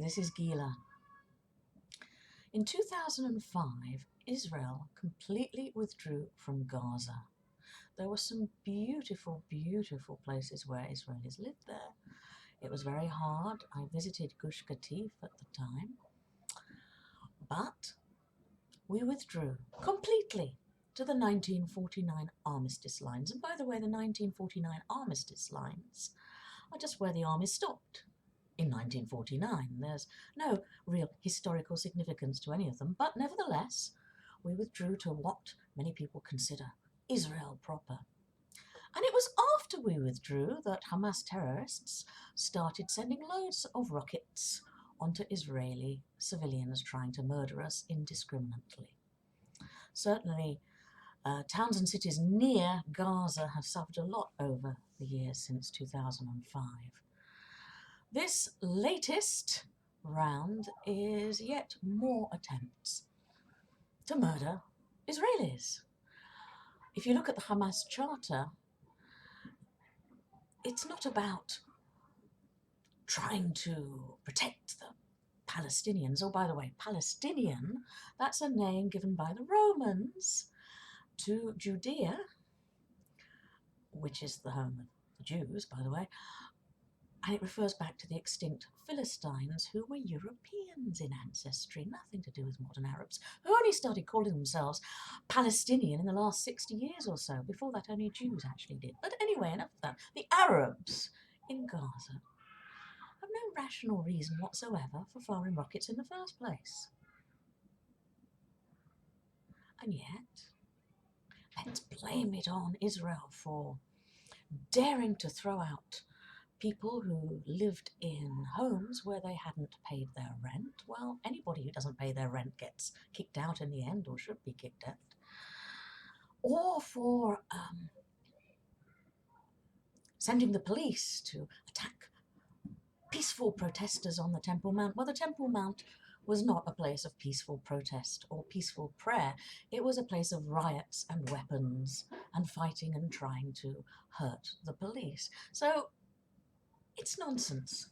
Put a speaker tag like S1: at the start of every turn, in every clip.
S1: this is GILA. In 2005, Israel completely withdrew from Gaza. There were some beautiful, beautiful places where Israelis lived there. It was very hard. I visited Gush Katif at the time. But we withdrew completely to the 1949 armistice lines. And by the way, the 1949 armistice lines are just where the army stopped. In 1949, there's no real historical significance to any of them, but nevertheless, we withdrew to what many people consider Israel proper. And it was after we withdrew that Hamas terrorists started sending loads of rockets onto Israeli civilians trying to murder us indiscriminately. Certainly, towns and cities near Gaza have suffered a lot over the years since 2005. This latest round is yet more attempts to murder Israelis. If you look at the Hamas charter, it's not about trying to protect the Palestinians. Oh, by the way, Palestinian, that's a name given by the Romans to Judea, which is the home of the Jews, by the way, and it refers back to the extinct Philistines, who were Europeans in ancestry, nothing to do with modern Arabs, who only started calling themselves Palestinian in the last 60 years or so. Before that, only Jews actually did. But anyway, enough of that. The Arabs in Gaza have no rational reason whatsoever for firing rockets in the first place. And yet, let's blame it on Israel for daring to throw out people who lived in homes where they hadn't paid their rent. Well, anybody who doesn't pay their rent gets kicked out in the end, or should be kicked out. Or for sending the police to attack peaceful protesters on the Temple Mount. Well, the Temple Mount was not a place of peaceful protest or peaceful prayer. It was a place of riots and weapons and fighting and trying to hurt the police. So it's nonsense.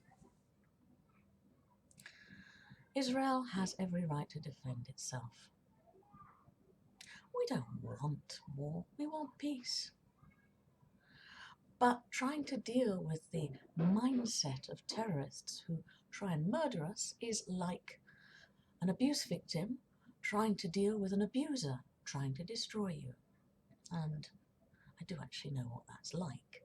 S1: Israel has every right to defend itself. We don't want war, we want peace. But trying to deal with the mindset of terrorists who try and murder us is like an abuse victim trying to deal with an abuser trying to destroy you. And I do actually know what that's like.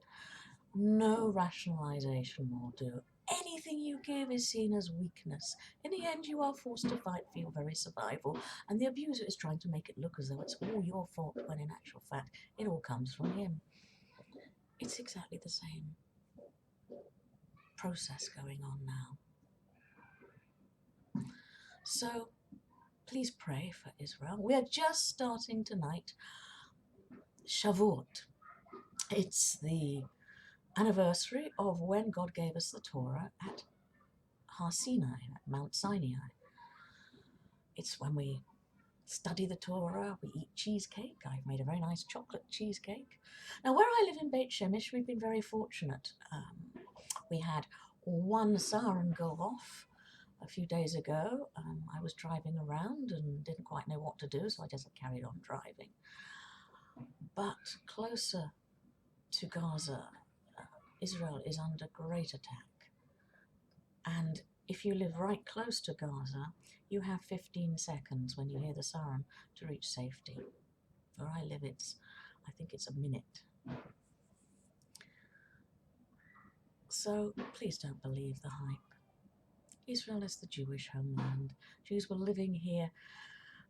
S1: No rationalization will do. Anything you give is seen as weakness. In the end, you are forced to fight for your very survival, and the abuser is trying to make it look as though it's all your fault, when in actual fact, it all comes from him. It's exactly the same process going on now. So, please pray for Israel. We are just starting tonight Shavuot. It's the anniversary of when God gave us the Torah at Har Sinai, at Mount Sinai. It's when we study the Torah, we eat cheesecake. I've made a very nice chocolate cheesecake. Now, where I live in Beit Shemesh, we've been very fortunate. We had one siren go off a few days ago. I was driving around and didn't quite know what to do, so I just carried on driving. But closer to Gaza, Israel is under great attack. And if you live right close to Gaza, you have 15 seconds when you hear the siren to reach safety. Where I live, I think it's a minute. So please don't believe the hype. Israel is the Jewish homeland. Jews were living here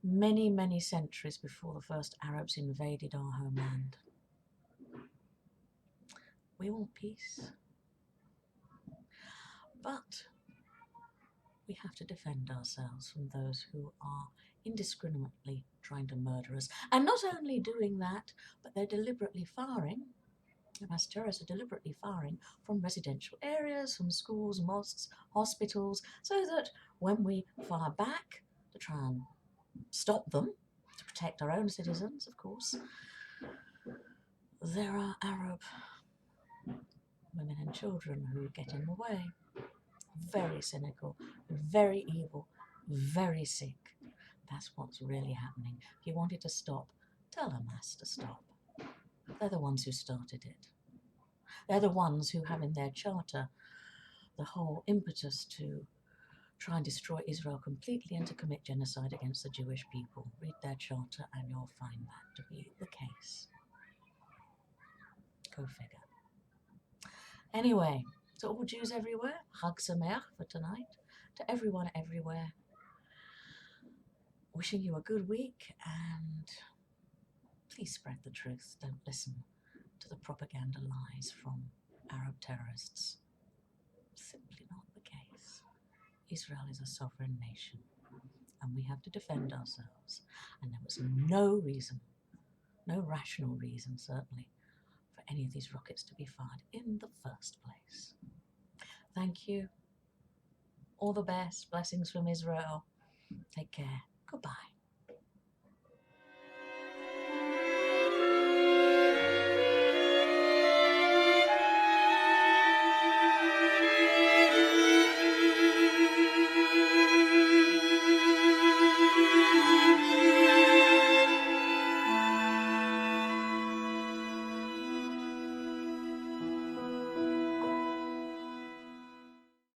S1: many, many centuries before the first Arabs invaded our homeland. We want peace. But we have to defend ourselves from those who are indiscriminately trying to murder us. And not only doing that, but they're deliberately firing. Hamas terrorists are deliberately firing from residential areas, from schools, mosques, hospitals, so that when we fire back to try and stop them, to protect our own citizens, of course, there are Arab women and children who get in the way. very cynical, very evil, very sick. That's what's really happening. If you want it to stop, tell Hamas to stop. They're the ones who started it. They're the ones who have in their charter the whole impetus to try and destroy Israel completely and to commit genocide against the Jewish people. Read their charter and you'll find that to be the case. Go figure. Anyway, to all Jews everywhere, Chag Sameach for tonight. To everyone everywhere, wishing you a good week, and please spread the truth. Don't listen to the propaganda lies from Arab terrorists. Simply not the case. Israel is a sovereign nation, and we have to defend ourselves. And there was no reason, no rational reason certainly, for any of these rockets to be fired in the first place. Thank you. All the best. Blessings from Israel. Take care. Goodbye.